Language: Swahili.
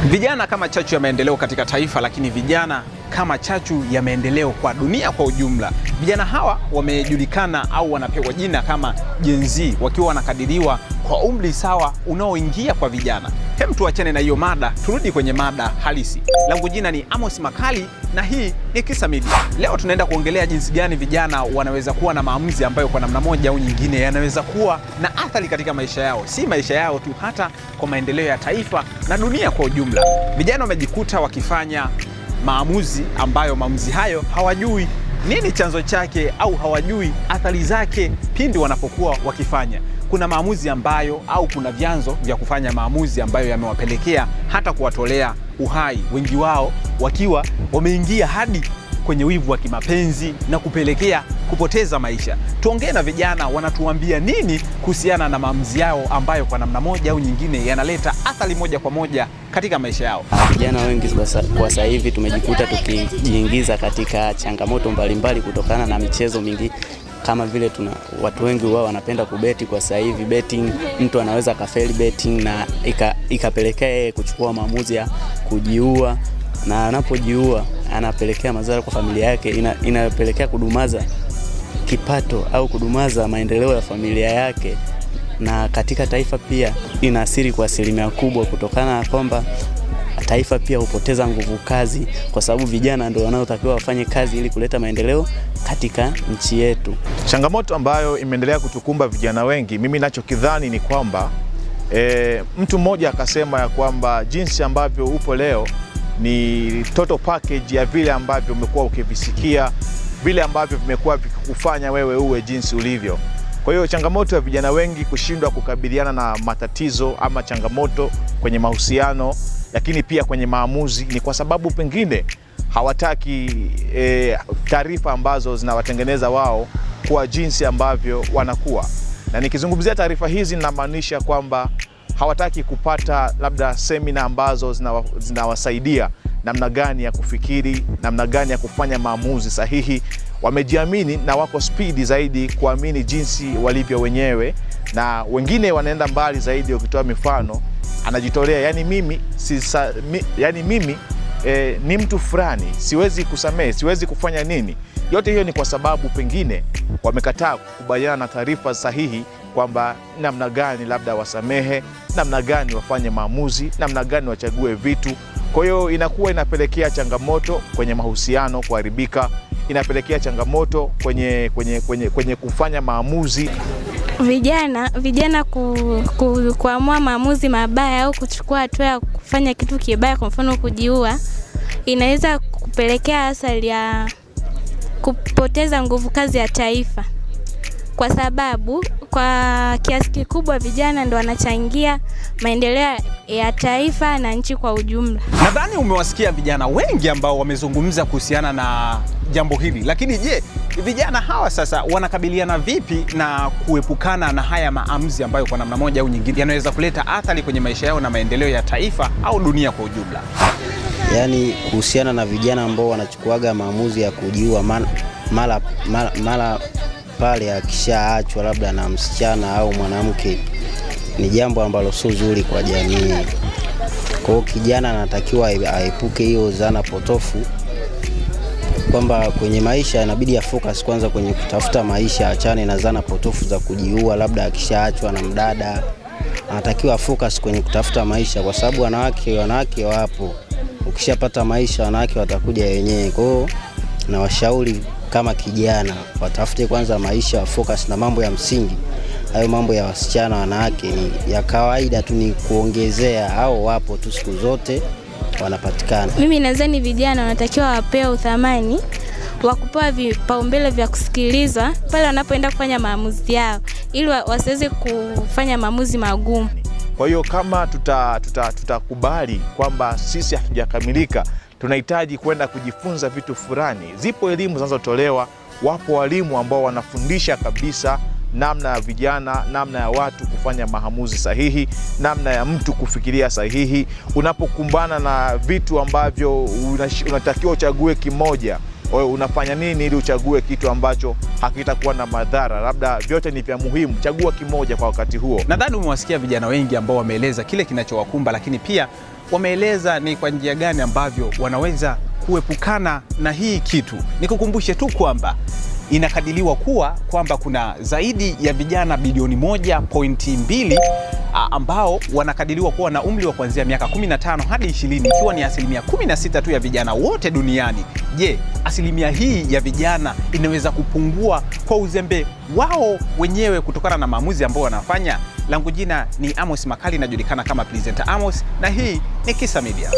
Vijana kama chachu ya maendeleo katika taifa, lakini vijana kama chachu ya maendeleo kwa dunia kwa ujumla. Vijana hawa wamejulikana au wanapewa jina kama Gen Z, wakiwa wanakadiriwa kwa umri sawa unaoingia kwa vijana. Hem, tuachane na hiyo mada, turudi kwenye mada halisi. Langu jina ni Amos Makali na hii ni Kisa Media. Leo tunaenda kuongelea jinsi gani vijana wanaweza kuwa na maamuzi ambayo kwa namna moja au nyingine yanaweza kuwa na athari katika maisha yao, si maisha yao tu, hata kwa maendeleo ya taifa na dunia kwa ujumla. Vijana wamejikuta wakifanya maamuzi ambayo maamuzi hayo hawajui nini chanzo chake au hawajui athari zake pindi wanapokuwa wakifanya. Kuna maamuzi ambayo au kuna vyanzo vya kufanya maamuzi ambayo yamewapelekea hata kuwatolea uhai, wengi wao wakiwa wameingia hadi kwenye wivu wa kimapenzi na kupelekea kupoteza maisha. Tuongee na vijana, wanatuambia nini kuhusiana na maamuzi yao ambayo kwa namna moja au nyingine yanaleta athari moja kwa moja katika maisha yao. Vijana wengi kwa sasa hivi tumejikuta tukijiingiza katika changamoto mbalimbali kutokana na michezo mingi, kama vile watu wengi wao wanapenda kubeti kwa sasa hivi. Betting, mtu anaweza kafeli betting na ikapelekea yeye kuchukua maamuzi ya kujiua, na anapojiua anapelekea madhara kwa familia yake, inapelekea kudumaza kipato au kudumaza maendeleo ya familia yake, na katika taifa pia inaathiri kwa asilimia kubwa, kutokana na kwamba taifa pia hupoteza nguvu kazi, kwa sababu vijana ndio wanaotakiwa wafanye kazi ili kuleta maendeleo katika nchi yetu. Changamoto ambayo imeendelea kutukumba vijana wengi, mimi ninachokidhani ni kwamba mtu mmoja akasema ya kwamba jinsi ambavyo upo leo ni total package ya vile ambavyo umekuwa ukivisikia, vile ambavyo vimekuwa vikikufanya wewe uwe jinsi ulivyo. Kwa hiyo changamoto ya vijana wengi kushindwa kukabiliana na matatizo ama changamoto kwenye mahusiano, lakini pia kwenye maamuzi, ni kwa sababu pengine hawataki taarifa ambazo zinawatengeneza wao kwa jinsi ambavyo wanakuwa. Na nikizungumzia taarifa hizi ninamaanisha kwamba hawataki kupata labda semina ambazo zinawasaidia namna gani ya kufikiri, namna gani ya kufanya maamuzi sahihi. Wamejiamini na wako speedi zaidi kuamini jinsi walivyo wenyewe, na wengine wanaenda mbali zaidi, ukitoa mifano anajitolea, yani mimi ni mtu fulani, siwezi kusamehe, siwezi kufanya nini. Yote hiyo ni kwa sababu pengine wamekataa kukubaliana na taarifa sahihi kwamba namna gani labda wasamehe, namna gani wafanye maamuzi, namna gani wachague vitu. Kwa hiyo inakuwa inapelekea changamoto kwenye mahusiano kuharibika, inapelekea changamoto kwenye kufanya maamuzi. Vijana kuamua maamuzi mabaya au kuchukua hatua ya kufanya kitu kibaya, kwa mfano kujiua, inaweza kupelekea athari ya kupoteza nguvu kazi ya taifa, kwa sababu kwa kiasi kikubwa vijana ndio wanachangia maendeleo ya taifa na nchi kwa ujumla. Nadhani umewasikia vijana wengi ambao wamezungumza kuhusiana na jambo hili, lakini je, vijana hawa sasa wanakabiliana vipi na kuepukana na haya maamuzi ambayo kwa namna moja au nyingine yanaweza kuleta athari kwenye maisha yao na maendeleo ya taifa au dunia kwa ujumla? Yaani kuhusiana na vijana ambao wanachukuaga maamuzi ya kujiua mara pale akishaachwa labda na msichana au mwanamke, ni jambo ambalo sio zuri kwa jamii. Kwa hiyo kijana anatakiwa aepuke hiyo zana potofu, kwamba kwenye maisha inabidi ya focus kwanza kwenye kutafuta maisha, achane na zana potofu za kujiua labda akishaachwa na mdada. Anatakiwa focus kwenye kutafuta maisha, kwa sababu wanawake wapo, ukishapata maisha wanawake watakuja wenyewe. Kwa hiyo na washauri kama kijana watafute kwanza maisha, focus na mambo ya msingi. Hayo mambo ya wasichana wanawake ni ya kawaida tu, ni kuongezea, au wapo tu siku zote wanapatikana. Mimi nadhani vijana wanatakiwa wapewe uthamani wa kupewa vipaumbele vya kusikilizwa pale wanapoenda kufanya maamuzi yao, ili wasiweze kufanya maamuzi magumu. Kwa hiyo kama tutakubali kwamba sisi hatujakamilika, tunahitaji kwenda kujifunza vitu fulani. Zipo elimu zinazotolewa, wapo walimu ambao wanafundisha kabisa namna ya vijana, namna ya watu kufanya maamuzi sahihi, namna ya mtu kufikiria sahihi. Unapokumbana na vitu ambavyo unatakiwa uchague kimoja, wewe unafanya nini ili uchague kitu ambacho hakitakuwa na madhara, labda vyote ni vya muhimu, chagua kimoja kwa wakati huo. Nadhani umewasikia vijana wengi ambao wameeleza kile kinachowakumba, lakini pia wameeleza ni kwa njia gani ambavyo wanaweza kuepukana na hii kitu. Nikukumbushe tu kwamba inakadiriwa kwamba kuna zaidi ya vijana bilioni 1.2 ambao wanakadiriwa kuwa na umri wa kuanzia miaka 15 hadi 20, ikiwa ni 16% tu ya vijana wote duniani. Je, asilimia hii ya vijana inaweza kupungua kwa uzembe wao wenyewe kutokana na maamuzi ambao wanafanya? Langu jina ni Amos Makali, najulikana kama Presenter Amos, na hii ni Kisa Media.